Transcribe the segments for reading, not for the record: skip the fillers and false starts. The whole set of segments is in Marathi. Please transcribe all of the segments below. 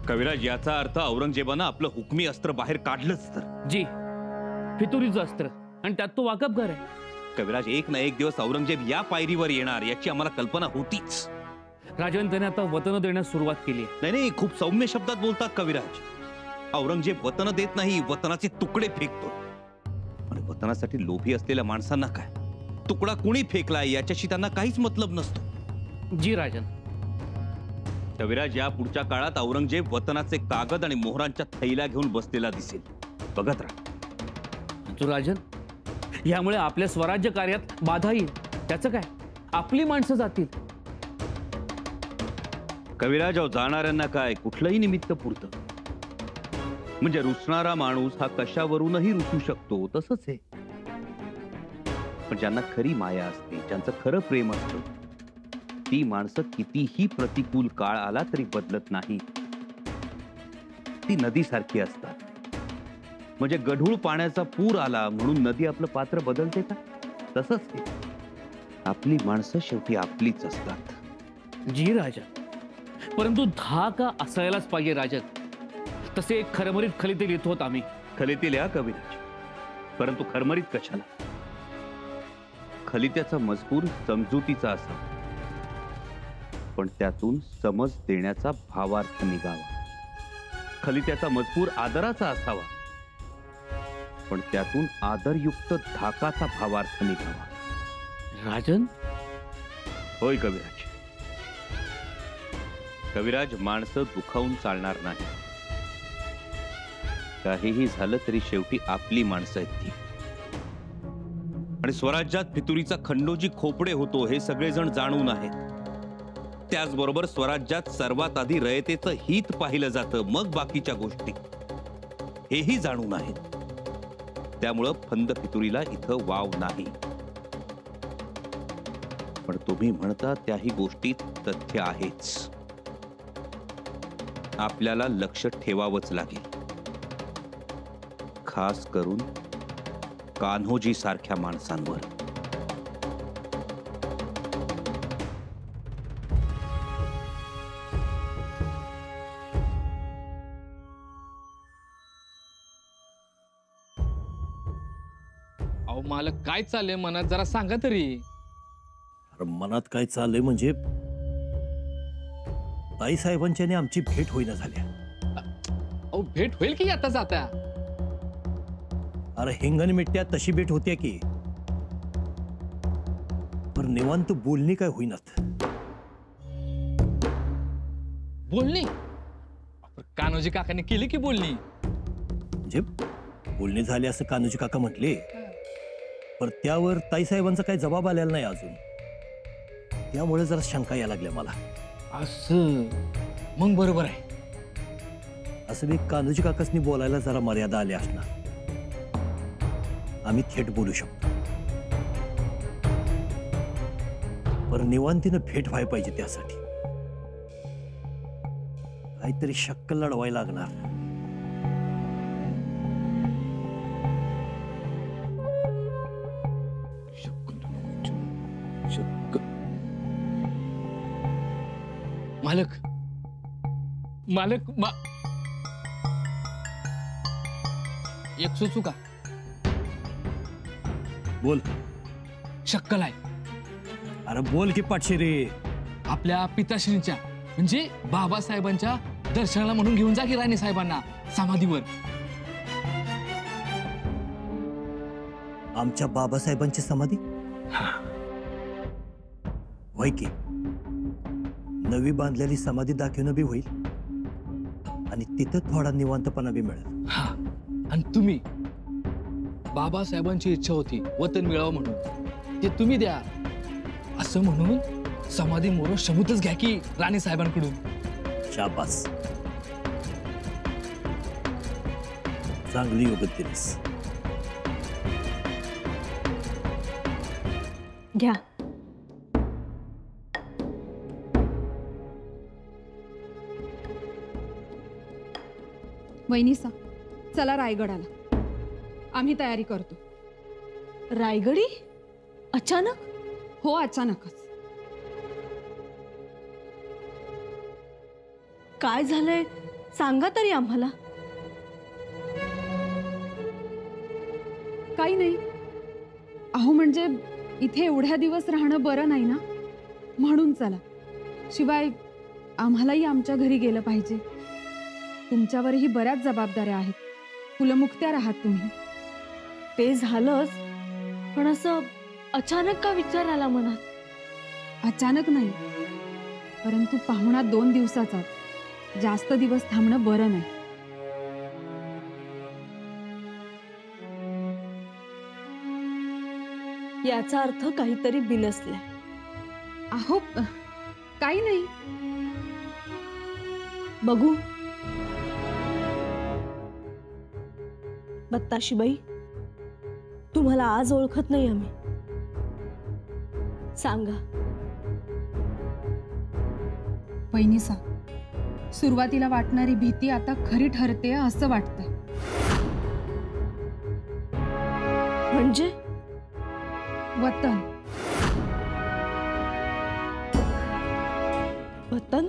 कविराज, याचा अर्थ औरंगजेबानं आपलं हुकमी अस्त्र बाहेर काढलंच तर? जी, फितुरीचं अस्त्र, आणि त्यात तो वाकबगार आहे. कविराज, एक ना एक दिवस औरंगजेब या पायरीवर येणार याची आम्हाला कल्पना होतीच. राजन, त्याने आता वतन देण्यास सुरुवात केली. नाही, खूप सौम्य शब्दात बोलतात कविराज. औरंगजेब वतन देत नाही, वतनाचे तुकडे फेकतो. आणि वतनासाठी लोभी असलेल्या माणसांना काय, तुकडा कुणी फेकलाय याच्याशी त्यांना काहीच मतलब नसतो. जी राजन. कविराज, या पुढच्या काळात औरंगजेब वतनाचे कागद आणि मोहरांच्या थैल्या घेऊन बसलेला दिसेल. बघत राहा. तू राजन, यामुळे आपल्या स्वराज्य कार्यात बाधा येईल. त्याचं काय, आपली माणसं जातील. कविराज, जाणाऱ्यांना काय कुठलंही निमित्त पुरतं. म्हणजे रुसणारा माणूस हा कशावरूनही रुसू शकतो, तसंच आहे. पण ज्यांना खरी माया असते, ज्यांचं खरं प्रेम असतं, ती माणसं कितीही प्रतिकूल काळ आला तरी बदलत नाही. ती नदीसारखी असतात. म्हणजे गढूळ पाण्याचा पूर आला म्हणून नदी आपलं पात्र बदलते का? तसंच आहे. आपली माणसं शेवटी आपलीच असतात. जी राजन, परंतु धाक असायलाच पाहिजे राजन. तसे एक खरमरीत खलिते लिहितो होत आम्ही. खलिते लिहा कविराज, परंतु खरमरीत कशाला? खलित्याचा मजकूर समजुतीचा असावा, पण त्यातून समज देण्याचा भावार्थ निघावा. खलित्याचा मजकूर आदराचा असावा, पण त्यातून आदरयुक्त धाकाचा भावार्थ निघावा. राजन. होय कविराज. कविराज, माणसं दुखावून चालणार नाही. काहीही झालं तरी शेवटी आपली माणसं आहेत ती. आणि स्वराज्यात फितुरीचा खंडोजी खोपडे होतो हे सगळेजण जाणून आहेत. त्याचबरोबर स्वराज्यात सर्वात आधी रयतेचं हित पाहिलं जातं, मग बाकीच्या गोष्टी, हेही जाणून आहेत. त्यामुळं फंद फितुरीला इथं वाव नाही. पण तुम्ही म्हणता त्याही गोष्टीत तथ्य आहेच. आपल्याला लक्ष ठेवावंच लागेल, खास करून कान्होजी सारख्या माणसांवर. अहो मालक, काय चाललंय मनात जरा सांगा तरी. अरे मनात काय चाललंय म्हणजे ताई साहेबांच्याने आमची भेट होईना झाल्या. अहो भेट होईल की आता जाता. अरे हिंगण मिट्ट्या तशी भेट होते की, पर निवांत बोलणी काय होईनात. बोलणी? कान्होजी काकाने केली की बोलणी. म्हणजे बोलणी झाली असं कान्होजी काका म्हटले, पर त्यावर ताई साहेबांचा काही जबाब आलेला नाही अजून. त्यामुळे जरा शंका यायला लागल्या मला. असं मग बरोबर आहे. असं मी कान्होजी काकासनी बोलायला जरा मर्यादा आली असणार. आम्ही थेट बोलू शकतो, पर निवांतीनं भेट व्हायला पाहिजे. त्यासाठी काहीतरी शक्कल लढवायला लागणार. मालक, मालक, एक सुचू का? बोल. शक्कल आहे. अरे बोल की पाटशेरे. आपल्या पिताश्रींच्या म्हणजे बाबासाहेबांच्या दर्शनाला म्हणून घेऊन जा की राणे साहेबांना समाधीवर. आमच्या बाबासाहेबांची समाधी? होय की. नवी बांधलेली समाधी दाखवणं बी होईल आणि तिथं थोडा निवांतपणा बी मिळेल. हा, आणि तुम्ही बाबासाहेबांची इच्छा होती वतन मिळावं म्हणून, ते तुम्ही द्या असं म्हणून समाधी मोर शबूतच घ्या की राणे साहेबांकडून. शाबास, चांगली योगत दिलीस. घ्या. वहिनीसा, चला रायगडाला. आम्ही तयारी करतो. रायगडी? अचानक? हो, अचानकच. काय झालंय? सांगा तरी आम्हाला. काही नाही. अहो म्हणजे इथे एवढ्या दिवस राहणं बरं नाही ना, म्हणून चला. शिवाय आम्हालाही आमच्या घरी गेलं पाहिजे. तुमच्यावरही बऱ्याच जबाबदाऱ्या आहेत. कुलमुखत्यार आहात तुम्ही. ते झालंच, पण असं अचानक का विचार आला मनात? अचानक नाही, परंतु पाहुणा 2 दिवसाचा, जास्त दिवस थांबणं बरं नाही. याचा अर्थ काहीतरी बिनसलाय. अहो काही नाही. बघू. बत्ताशीबाई, तुम्हाला आज ओळखत नाही आम्ही. सांगा. वहिनीसा, सुरुवातीला वाटणारी भीती आता खरी ठरते असं वाटतंय. म्हणजे वतन. वतन?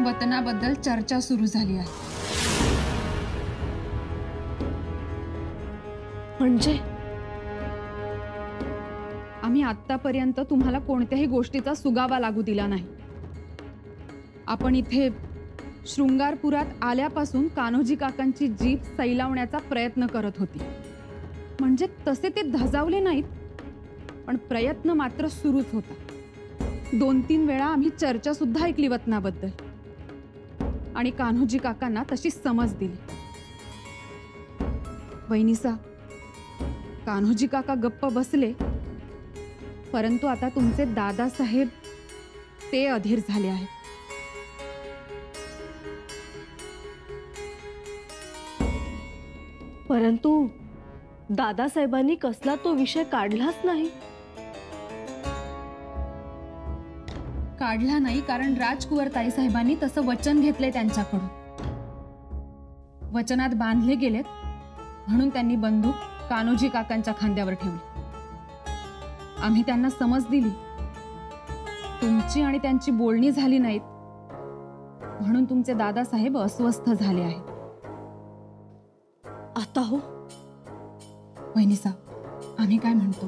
वतनाबद्दल चर्चा सुरू झाली आहे. म्हणजे आम्ही आतापर्यंत तुम्हाला कोणत्याही गोष्टीचा सुगावा लागू दिला नाही. आपण इथे शृंगारपुरात आल्यापासून कान्होजी काकांची जीभ सैलावण्याचा प्रयत्न करत होती. म्हणजे तसे ते धजावले नाहीत, पण प्रयत्न मात्र सुरूच होता. 2-3 वेळा आम्ही चर्चा सुद्धा ऐकली वतनाबद्दल आणि कान्होजी काकांना तशी समज दिली. वहिनीसा, कान्होजी काका गप्प बसले, परंतु आता तुमचे दादासाहेब ते अधीर झाले आहेत. परंतु दादासाहेबांनी कसला तो विषय काढलाच नाही. काढला नाही कारण राजकुंवर ताईसाहेबांनी तसं वचन घेतले त्यांच्याकडून. वचनात बांधले गेलेत म्हणून त्यांनी बंदूक कान्होजी काकांच्या खांद्यावर ठेवली. आम्ही त्यांना समज दिली. तुमची आणि त्यांची बोलणी झाली नाहीत म्हणून तुमचे दादासाहेब अस्वस्थ झाले आहेत. आता हो. वहिनीसा, आम्ही काय म्हणतो,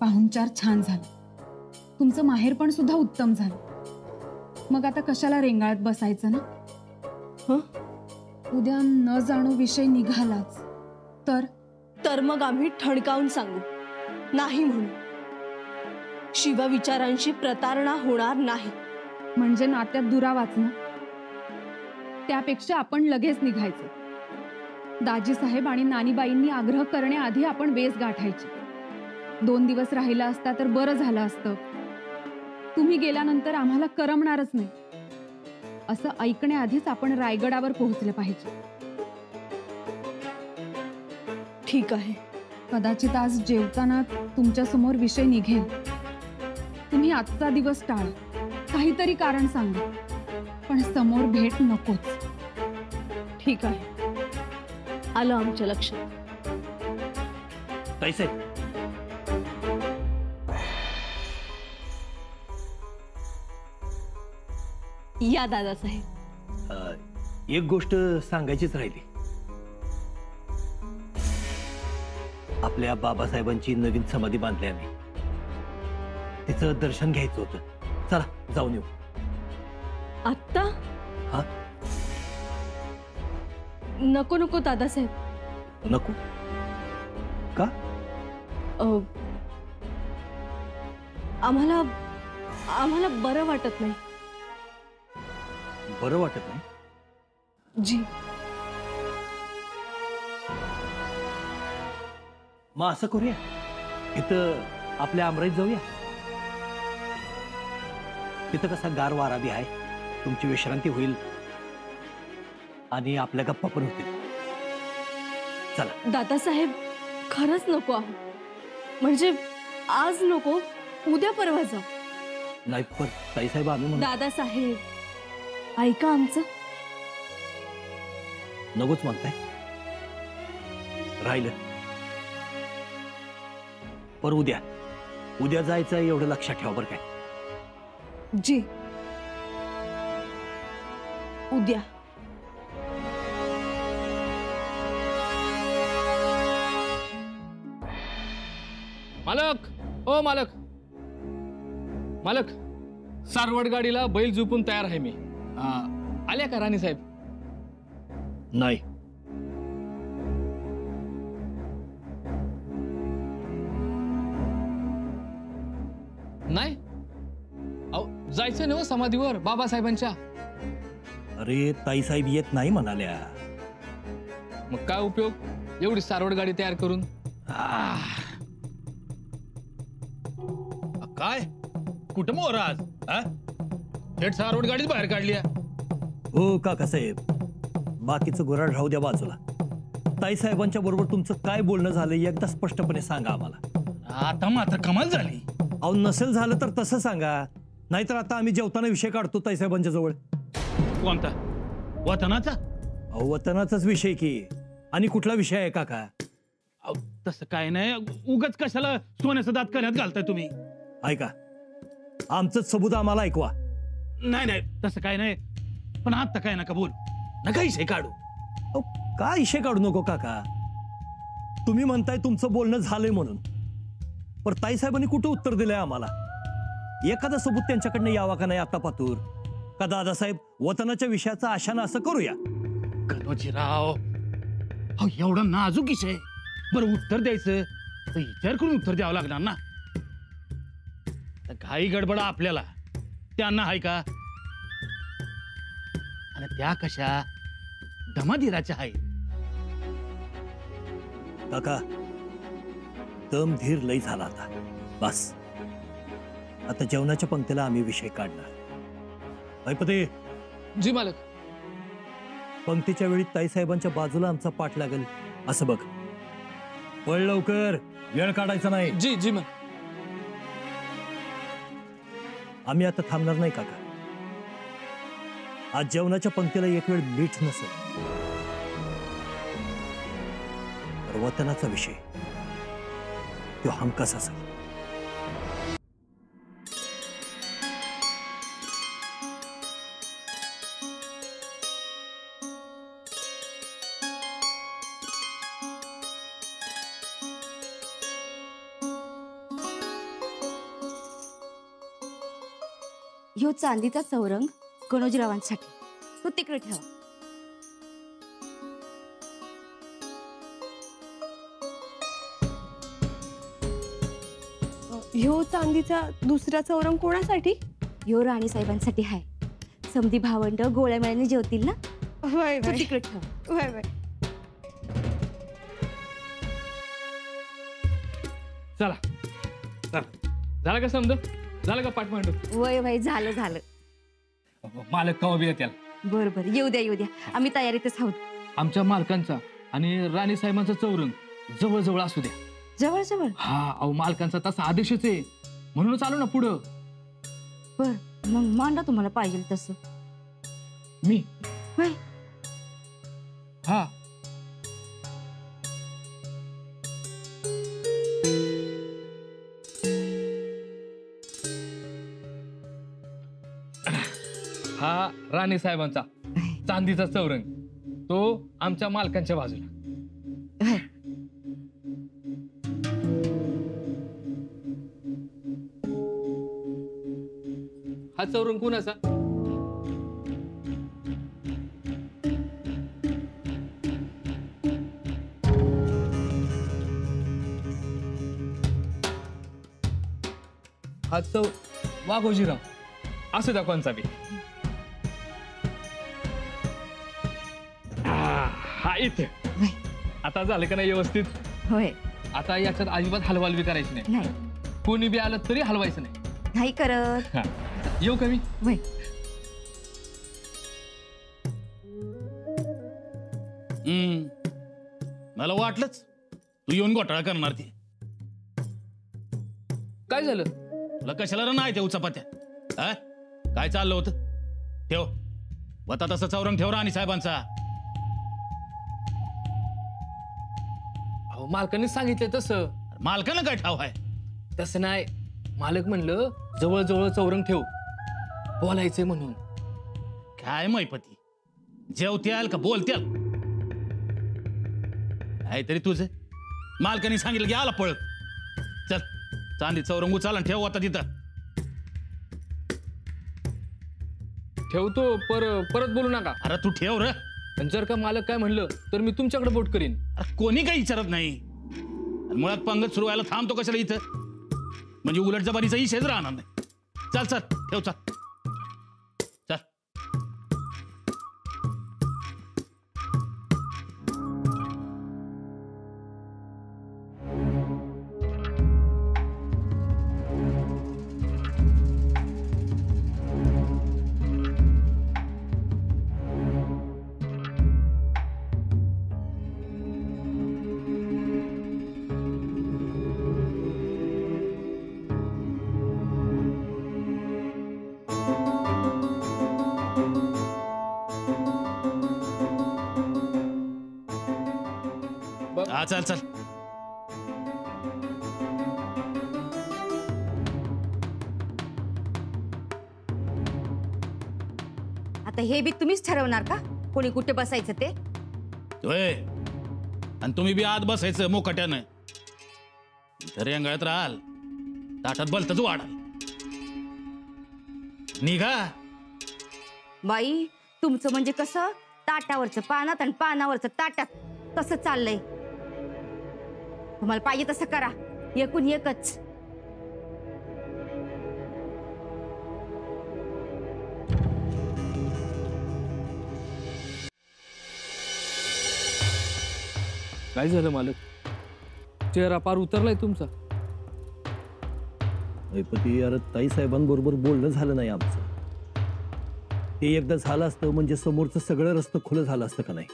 पाहुणचार छान झालं. तुमचं माहेरपण सुद्धा उत्तम झालं. मग आता कशाला रेंगाळत बसायचं ना? हं? उद्या न जाणू विषय निघालाच तर मग आम्ही ठणकावून सांगू नाही म्हणून. शिवविचारांशी प्रतारणा होणार नाही. म्हणजे नात्यात दुरावाच ना. त्यापेक्षा आपण लगेच निघायचं. दाजीसाहेब आणि नानीबाईंनी आग्रह करण्याआधी आपण वेस गाठायची. 2 दिवस राहिला असता तर बरं झालं असतं. तुम्ही गेल्यानंतर आम्हाला करमणारच नाही. असं ऐकण्याआधीच आपण रायगडावर पोहोचलं पाहिजे. ठीक आहे. कदाचित आज जेवताना तुमच्या समोर विषय निघेल. तुम्ही आजचा दिवस टाळा. काहीतरी कारण सांगा, पण समोर भेट नकोच. ठीक आहे. आलं आमच्या लक्षात. ताईसाहेब, या दादासाहेब. एक गोष्ट सांगायचीच राहिली. आपल्या बाबासाहेबांची नवीन समाधी बांधली आम्ही. तिचं दर्शन घ्यायचं होतं. चला जाऊन येऊ. आत्ता? हा? नको नको दादासाहेब. नको का? आम्हाला बरं वाटत नाही. बरं वाटत नाही? जी. मग असं करूया, इथं आपल्या आमराईत जाऊया. तिथं कसा गार वारा बी आहे, तुमची विश्रांती होईल आणि आपल्या गप्पा पण होतील. चला. दादासाहेब, खरंच नको आहो. म्हणजे आज नको, उद्या परवा जाऊ. नाही पण ताईसाहेब, आम्ही म्हणून दादासाहेब, ऐका आमचं. नकोच म्हणताय? राहिलं पर उद्या जायचं एवढं लक्षात ठेवा बरं काय. जी. उद्या. मालक, ओ मालक, मालक, सारवड गाडीला बैल झोपून तयार आहे मी. आल्या का राणी साहेब? नाही. नाही अहो, जायचं ना हो समाधीवर बाबासाहेबांच्या. अरे ताईसाहेब येत नाही म्हणाल्या. मग काय उपयोग एवढी सारवड गाडी तयार करून? काय कुठं मोर आज थेट सारवड गाडीच बाहेर काढली आहे. हो काकासाहेब, बाकीचं गुराढ राहू द्या बाजूला. ताईसाहेबांच्या बरोबर तुमचं काय बोलणं झालं एकदा स्पष्टपणे सांगा आम्हाला. आता मात्र कमाल झाली. अहो नसेल झालं तर तसं सांगा, नाहीतर आता आम्ही जेवताना विषय काढतो ताईसाहेबांच्या जवळ. कोणता? वतनाचा? अहो वतनाचाच विषय की, आणि कुठला विषय आहे काका? अहो, तसं काय नाही, उगाच कशाला सोन्याचा दात करण्यात घालताय तुम्ही? ऐका, आमचंच सबूत आम्हाला ऐकवा. नाही नाही तसं काय नाही, पण आता काय नका बोल, नका विषय काढू. अहो, काय विषय काढू नको काका. तुम्ही म्हणताय तुमचं बोलणं झालंय म्हणून, पण ताईसाहेबांनी कुठं उत्तर दिलंय आम्हाला? एखादा सबूत त्यांच्याकडनं यावा का नाही आता पातूर? का दादासाहेब वतनाच्या विषयाचा आशानं असं करूया? कनोजीराव, अहो एवढा नाजूक विषय, बरं उत्तर द्यायचं तर विचार करून उत्तर द्यावं लागणार ना. आता घाई गडबड आपल्याला, त्यांना आहे का? आणि त्या कशा धमाधीराच्या आहे. काका, दम धीर लई झाला आता, बस. आता जेवणाच्या पंक्तीला आम्ही विषय काढणार. ऐपते, जी मालक. पंक्तीच्या वेळी ताईसाहेबांच्या बाजूला आमचा पाठ लागेल असं बघ. पळ लवकर, वेळ काढायचा नाही. जी जी मग. आम्ही आता थांबणार नाही काका. आज जेवणाच्या पंक्तीला एक वेळ मीठ नसेल तर वतनाचा विषय तो हमखास असेल. ह्यो चांदीचा चौरंग कनोजीरावांसाठी, तो तिकडे ठेवा. ह्यो चांदीचा दुसरा चौरंग कोणासाठी? ह्यो राणी साहेबांसाठी आहे. समधी भावंड गोळ्या मेळ्याने जेवतील ना, तो तिकडे ठेवा. चला चला, झालं का समज? झालं का पाठ मांडू? वय वय, झालं झालं. मालक कवा बी येत्याल. बरं बरं, येऊ द्या येऊ द्या, आम्ही तयारीतच आहोत. आमच्या मालकांचा आणि राणी साहेबांचा चौरंग जवळ जवळ असू द्या. जवळ जवळ? हा, अहो मालकांचा तसा आदेशच आहे, म्हणूनच आलो ना पुढं. बर, मग मांडा तुम्हाला पाहिजे तसं. मी होय. हा, हा राणी साहेबांचा चांदीचा चौरंग, तो आमच्या मालकांच्या बाजूला. होय. हा चौरंग कोणाचा? हा वाघोजीराव, असू द्या कोणचा बी. हा इथे. होय. आता झालं का नाही व्यवस्थित? होय. आता याच्यात अजिबात हलवाल बी करायची नाही. नाही कोणी बी आलं तरी हलवायचं नाही. नाही करत. हा. येऊ का मी? होय. मला वाटलंच तू येऊन घोटाळा करणार ती. काय झालं? तुला कशाला नाही त्या उचापात्या? काय चाललं होतं? ठेव वता तसं चौरंग ठेव राणी साहेबांचा. अहो मालकांनी सांगितलं तसं. मालकानं काय ठाव आहे? तसं नाही, मालक म्हणलं जवळ जवळ चौरंग ठेव, बोलायचंय म्हणून. काय मैपती, जेवत्याल का बोलत्याल? काहीतरी तुझं मालकाने सांगितलं की आला पळत. चल चांदीचा रंगू चाल आणि ठेव आता तिथं. ठेवतो परत बोलू नका. अरे तू ठेव र. आणि जर का मालक काय म्हणलं तर मी तुमच्याकडे बोट करीन. अरे कोणी काही विचारत नाही. आणि मुळात पंगत सुरू व्हायला थांबतो कशाला इथं? म्हणजे उलट जबानीचा इशेच राहणार नाही. चल चल ठेव चल चल. हा चल चल. आता हे बी तुम्हीच ठरवणार का कोणी कुठे बसायचं ते? होय. आणि तुम्ही बी आत बसायचं मोकट्यानं. इथं रेंगाळत राहाल ताटात भलतच वाढाल. निघा. बाई तुमचं म्हणजे कसं ताटावरचं पानात आणि पानावरचं ताटात तसं चाललंय. तुम्हाला पाहिजे तसं करा. एकूण एकच. काय झालं मालक? चेहरा पार उतरलाय तुमचा. गणपती अरे ताई साहेबांबरोबर बोलणं झालं नाही आमचं. ते एकदा झालं असतं म्हणजे समोरचं सगळं रस्तं खुलं झालं असतं का नाही?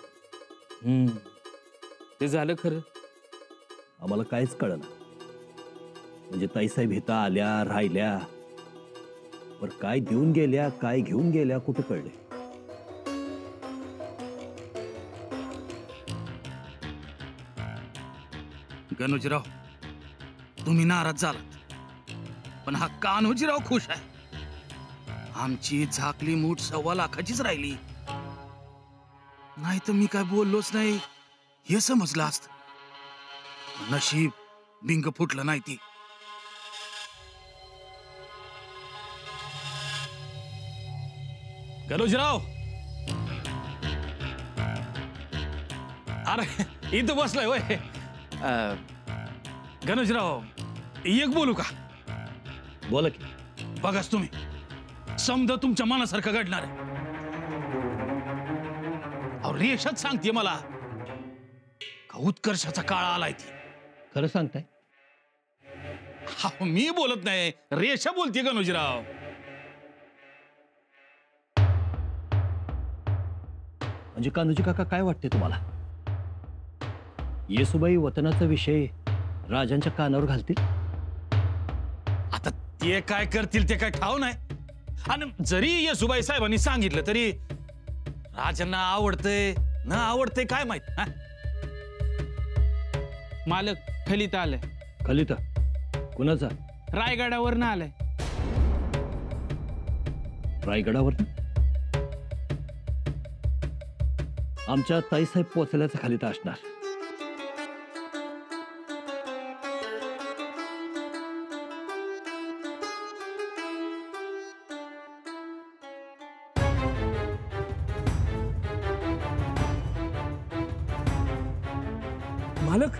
ते झालं खरं. आम्हाला काहीच कळलं. म्हणजे ताईसाहेब इथं आल्या राहिल्या पर काय देऊन गेल्या काय घेऊन गेल्या कुठं कळले? गणोजीराव तुम्ही नाराज झालात पण हा कान्होजीराव खुश आहे. आमची झाकली मूठ 1.25 लाखाचीच राहिली. नाही तर मी काय बोललोच नाही हे समजलं असत. नशीब बिंग फुटलं नाही ती. गणोजीराव अरे इथं बसलाय वय. गणोजीराव एक बोलू का? बोला की. बघाच तुम्ही समजा तुमच्या मनासारखं घडणार आहे. अहो रेषाच सांगते मला का उत्कर्षाचा काळ आलाय ती. खरं सांगताय? हा मी बोलत नाही रेषा बोलते गणोजीराव. म्हणजे कान्होजी काका काय वाटते तुम्हाला? येसुबाई वतनाचा विषय राजांच्या कानावर घालतील? आता ते काय करतील ते काय ठाव नाही. आणि जरी येसुबाई साहेबांनी सांगितलं तरी राजांना आवडतंय न आवडतंय काय माहित. हा? मालक खलिता आलाय. खलिता कुणाचा? रायगडावरनं आलाय. रायगडावर? आमच्या ताईसाहेब पोचल्याचा खलिता असणार. मालक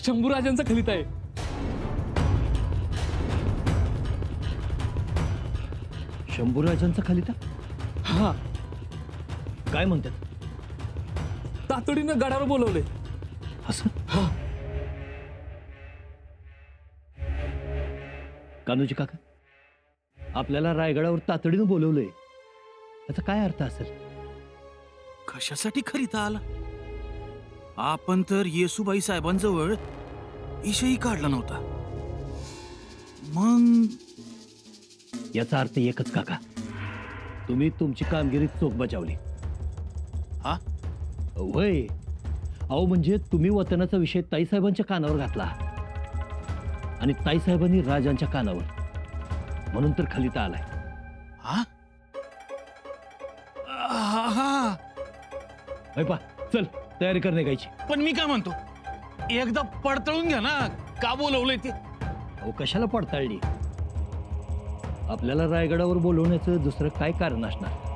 शंभूराजांचा खलिता आहे. शंभूराजांचा खलिता? हा काय म्हणतात? तातडीनं गडावर बोलवले. असं? कान्होजी काका आपल्याला रायगडावर तातडीनं बोलवलंय याचा काय अर्थ असेल? कशासाठी खरिता आला? आपण तर येसुबाई साहेबांजवळ इशही काढला नव्हता. मग याचा अर्थ एकच काका, तुम्ही तुमची कामगिरी चोख बजावली. हा वय अहो म्हणजे तुम्ही वतनाचा विषय ताईसाहेबांच्या कानावर घातला आणि ताईसाहेबांनी राजांच्या कानावर, म्हणून तर खलिता आलाय. हा पा चल तयारी कर निघायची. पण मी काय म्हणतो, एकदा पडतळून घ्या ना का बोलवलंय ते. अहो कशाला पडताळली? आपल्याला रायगडावर बोलवण्याचं दुसरं काय कारण असणार?